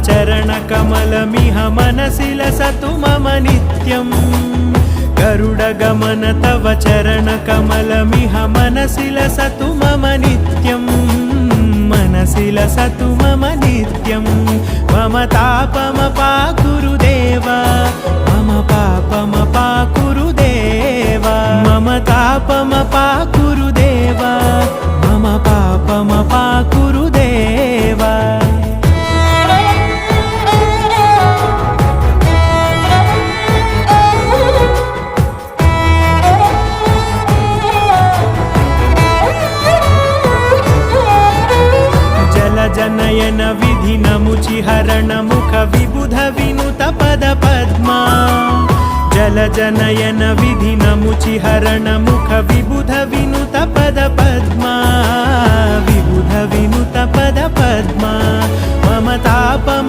चरणकमलमिह मनसि लसतु मम नित्यं गरुडगमन तव चरणकमलमिह मनसि लसतु मम नित्यं मनसि लसतु मम नित्यं मम तापमपाकुरुदेव मम पापमपाकुरुदेव मम तापमपाकुरुदेव मम पापमपाकुरुदेव जनयन विधि नमुचिहरण मुख विबुध विनुत पद पद्मा जल जनयन विधि नमुचिहरण मुख विबुध विनुत पद पद्मा विबुध विनुत पद पद्मा मम तापम